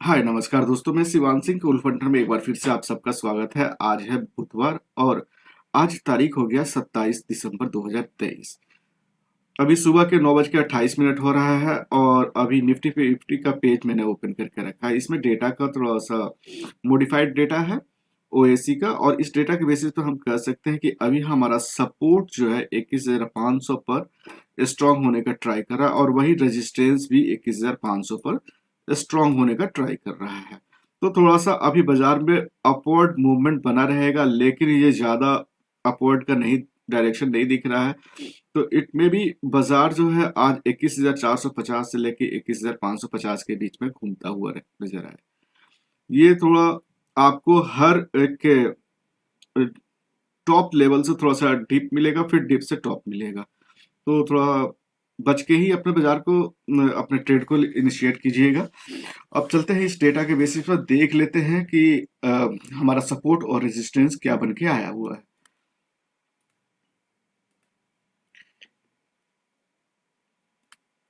हाय नमस्कार दोस्तों, मैं शिवान सिंह कोल फंटर में एक बार फिर से आप सबका स्वागत है। आज है बुधवार और आज तारीख हो गया 27 दिसंबर 2023। अभी सुबह के 9:28 हो रहा है और अभी निफ्टी फिफ्टी का पेज मैंने ओपन करके रखा है। इसमें डेटा का थोड़ा सा मॉडिफाइड डेटा है ओएसी का, और इस डेटा के बेसिस पर हम कह सकते हैं कि अभी हमारा सपोर्ट जो है 21,500 पर स्ट्रांग होने का ट्राई कर रहा है और वही रेजिस्टेंस भी 21,500 पर स्ट्रांग होने का ट्राई कर रहा है। तो थोड़ा सा अभी बाजार में अपवर्ड मूवमेंट बना रहेगा, लेकिन ये ज्यादा अपवर्ड का नहीं डायरेक्शन नहीं दिख रहा है। तो इट में भी बाजार जो है आज 21,450 से लेके 21,550 के बीच में घूमता हुआ नजर आया। ये थोड़ा आपको हर एक के टॉप लेवल से थोड़ा सा डिप मिलेगा, फिर डिप से टॉप मिलेगा। तो थोड़ा बच के ही अपने बाजार को अपने ट्रेड को इनिशिएट कीजिएगा। अब चलते हैं इस डेटा के बेसिस पर देख लेते हैं कि हमारा सपोर्ट और रेजिस्टेंस क्या बन के आया हुआ है।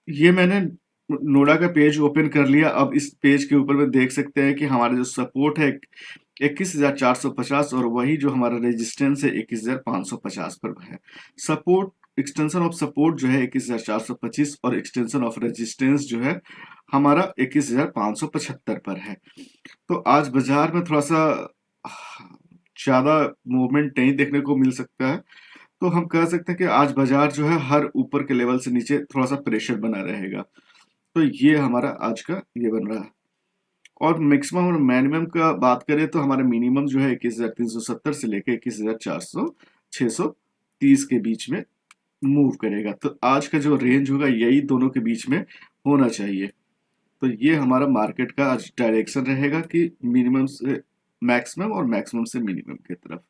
ये मैंने नोडा का पेज ओपन कर लिया। अब इस पेज के ऊपर में देख सकते हैं कि हमारा जो सपोर्ट है 21,450 और वही जो हमारा रेजिस्टेंस है 21,550 पर है। सपोर्ट एक्सटेंशन ऑफ सपोर्ट जो है 21,425 और एक्सटेंशन ऑफ रेजिस्टेंस जो है हमारा 21,575 पर है। तो आज बाजार में थोड़ा सा ज्यादा मूवमेंट नहीं देखने को मिल सकता है। तो हम कह सकते हैं कि आज बाजार जो है हर ऊपर के लेवल से नीचे थोड़ा सा प्रेशर बना रहेगा। तो ये हमारा आज का ये बन रहा है। और मैक्सिमम और मिनिमम का बात करें तो हमारा मिनिमम जो है 21,370 से लेकर 21,400 630 के बीच में मूव करेगा। तो आज का जो रेंज होगा यही दोनों के बीच में होना चाहिए। तो ये हमारा मार्केट का आज डायरेक्शन रहेगा कि मिनिमम से मैक्सिमम और मैक्सिमम से मिनिमम की तरफ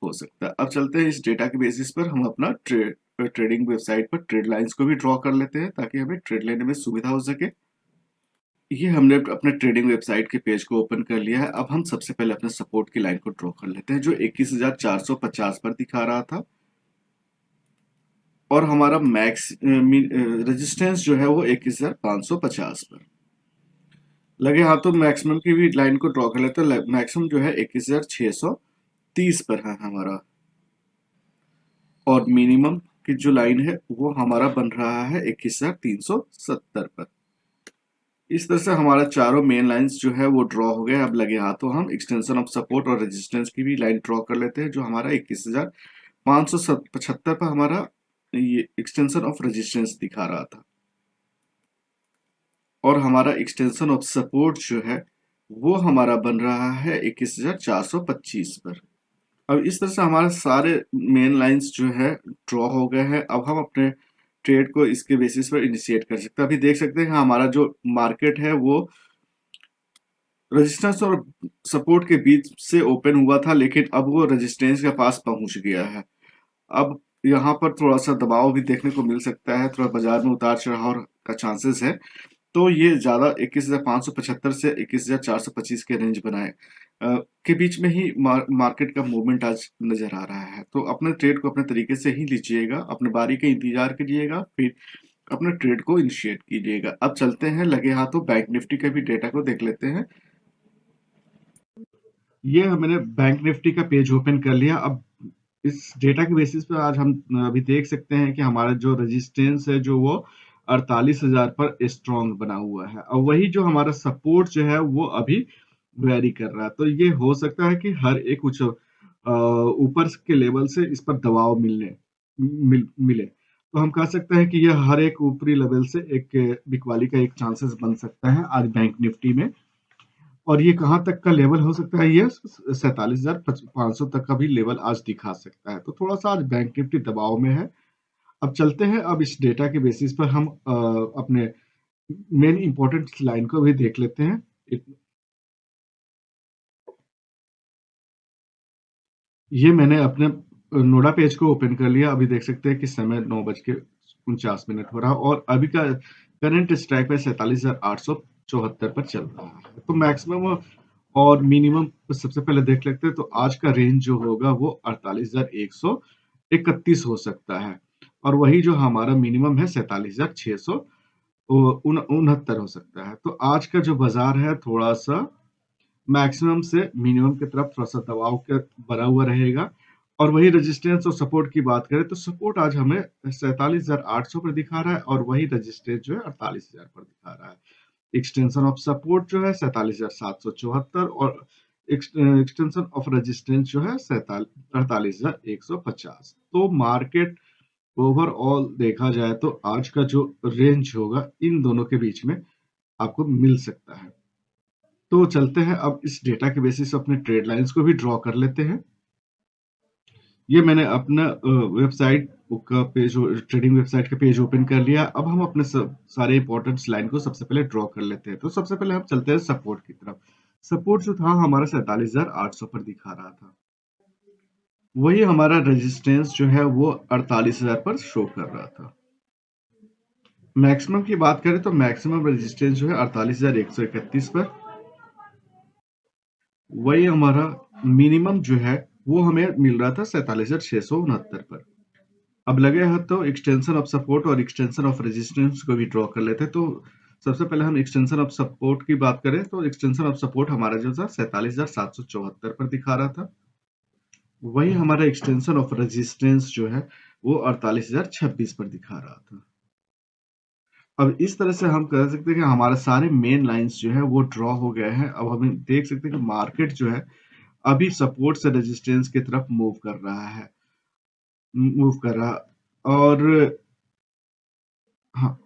हो सकता है। अब चलते हैं इस डेटा के बेसिस पर हम अपना ट्रेडिंग वेबसाइट पर ट्रेड लाइंस को भी ड्रॉ कर लेते हैं ताकि हमें ट्रेड लेने में सुविधा हो सके। ये हमने अपने ट्रेडिंग वेबसाइट के पेज को ओपन कर लिया है। अब हम सबसे पहले अपने सपोर्ट की लाइन को ड्रॉ कर लेते हैं जो 21,450 पर दिखा रहा था, और हमारा मैक्स रेजिस्टेंस जो है वो 21,550 पर लगे हाथों। मैक्सिमम की भी लाइन को ड्रॉ कर लेते हैं। मैक्सिमम जो है 21,630 पर है हमारा, और मिनिमम की जो लाइन है वो हमारा बन रहा है 21,370 पर। इस तरह से हमारा चारों मेन लाइंस जो है वो ड्रॉ हो गए। अब लगे हाथों हम एक्सटेंशन ऑफ सपोर्ट और रेजिस्टेंस की भी लाइन ड्रॉ कर लेते हैं जो हमारा 21,575 पर हमारा ये एक्सटेंशन ऑफ रेजिस्टेंस दिखा रहा था, और हमारा एक्सटेंशन ऑफ सपोर्ट जो है वो हमारा बन रहा है 21,425 पर। अब इस तरह से हमारे सारे मेन लाइंस जो है ड्रॉ हो गए हैं। अब हम अपने ट्रेड को इसके बेसिस पर इनिशिएट कर सकते हैं। अभी देख सकते हैं हमारा जो मार्केट है वो रेजिस्टेंस और सपोर्ट के बीच से ओपन हुआ था, लेकिन अब वो रेजिस्टेंस के पास पहुंच गया है। अब यहाँ पर थोड़ा सा दबाव भी देखने को मिल सकता है, थोड़ा बाजार में उतार चढ़ाव का चांसेस है। तो ये ज्यादा 21,575 से 21,425 के रेंज बनाए के बीच में ही मार्केट का मूवमेंट आज नजर आ रहा है। तो अपने ट्रेड को अपने तरीके से ही लीजिएगा, अपने बारी का इंतजार कीजिएगा, फिर अपने ट्रेड को इनिशिएट कीजिएगा। अब चलते हैं लगे हाथों बैंक निफ्टी के भी डेटा को देख लेते हैं। ये मैंने बैंक निफ्टी का पेज ओपन कर लिया। अब इस डेटा के बेसिस पे आज हम अभी देख सकते हैं कि हमारा जो रेजिस्टेंस है जो वो 48,000 पर स्ट्रॉन्ग बना हुआ है, और वही जो हमारा सपोर्ट जो है वो अभी वेरी कर रहा है। तो ये हो सकता है कि हर एक कुछ ऊपर के लेवल से इस पर दबाव मिले। तो हम कह सकते हैं कि यह हर एक ऊपरी लेवल से एक बिकवाली का एक चांसेस बन सकता है आज बैंक निफ्टी में। और ये कहाँ तक का लेवल हो सकता है, ये 47,500 तक का भी लेवल आज दिखा सकता है। तो थोड़ा सा आज बैंक निफ्टी दबाव में है। अब चलते हैं, अब इस डेटा के बेसिस पर हम अपने मेन इंपॉर्टेंट लाइन को भी देख लेते हैं। ये मैंने अपने नोडा पेज को ओपन कर लिया। अभी देख सकते हैं कि समय 9:49 हो रहा है और अभी का करंट स्ट्राइक पे 47,874 पर चल रहा है। तो मैक्सिमम और मिनिमम सबसे पहले देख लेते हैं। तो आज का रेंज जो होगा वो 48,131 हो सकता है, और वही जो हमारा मिनिमम है 47,600 69 हो सकता है। तो आज का जो बाज़ार है थोड़ा-सा मैक्सिमम से मिनिमम की तरफ थोड़ा-सा दबाव के बना हुआ रहेगा और वही रेजिस्टेंस और सपोर्ट की बात करें तो सपोर्ट आज हमें 47,800 पर दिखा रहा है और वही रेजिस्टेंस जो है 48,000 पर दिखा रहा है। एक्सटेंशन ऑफ सपोर्ट जो है 47,774 और एक्सटेंशन ऑफ रेजिस्टेंस जो है 48,150। तो मार्केट ओवरऑल देखा जाए तो आज का जो रेंज होगा इन दोनों के बीच में आपको मिल सकता है। तो चलते हैं अब इस डेटा के बेसिस अपने ट्रेड लाइन्स को भी ड्रॉ कर लेते हैं। ये मैंने अपना वेबसाइट का पेज ट्रेडिंग वेबसाइट का पेज ओपन कर लिया। अब हम अपने सब सारे इम्पोर्टेंट लाइन को सबसे पहले ड्रॉ कर लेते हैं। तो सबसे पहले हम चलते हैं सपोर्ट की तरफ। सपोर्ट जो था हमारा 47,800 पर दिखा रहा था। वही हमारा रेजिस्टेंस जो है वो 48,000 पर शो कर रहा था। मैक्सिमम की बात करें तो मैक्सिमम रेजिस्टेंस जो है 48,131 पर। वही हमारा मिनिमम जो है वो हमें मिल रहा था 47,669 पर। अब लगे हैं तो एक्सटेंशन ऑफ सपोर्ट और एक्सटेंशन ऑफ रेजिस्टेंस को भी ड्रॉ कर लेते हैं। तो सबसे पहले हम एक्सटेंशन ऑफ सपोर्ट की बात करें तो एक्सटेंशन ऑफ सपोर्ट हमारा जो था 47,774 पर दिखा रहा था। वही हमारा एक्सटेंशन ऑफ रेजिस्टेंस जो है वो 48,026 पर दिखा रहा था। अब इस तरह से हम कह सकते हैं कि हमारे सारे मेन लाइन्स जो है वो ड्रॉ हो गए हैं। अब हम देख सकते हैं कि मार्केट जो है अभी सपोर्ट से रेजिस्टेंस की तरफ मूव कर रहा है। मूव कर रहा और हाँ,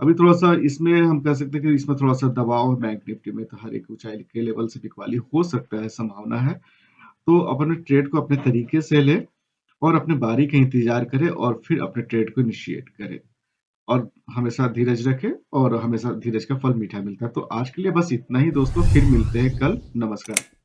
अभी थोड़ा-सा इसमें हम कह सकते हैं कि इसमें थोड़ा-सा दबाव है बैंक निफ्टी में, तो हर एक ऊँचाई के लेवल से बिकवाली हो सकता है, संभावना है। तो अपने ट्रेड को अपने तरीके से लें और अपने बारी का इंतज़ार करें और फिर अपने ट्रेड को इनिशिएट करें। और हमेशा धीरज रखें और हमेशा धीरज का फल मीठा मिलता है। तो आज के लिए बस इतना ही दोस्तों, फिर मिलते हैं कल। नमस्कार।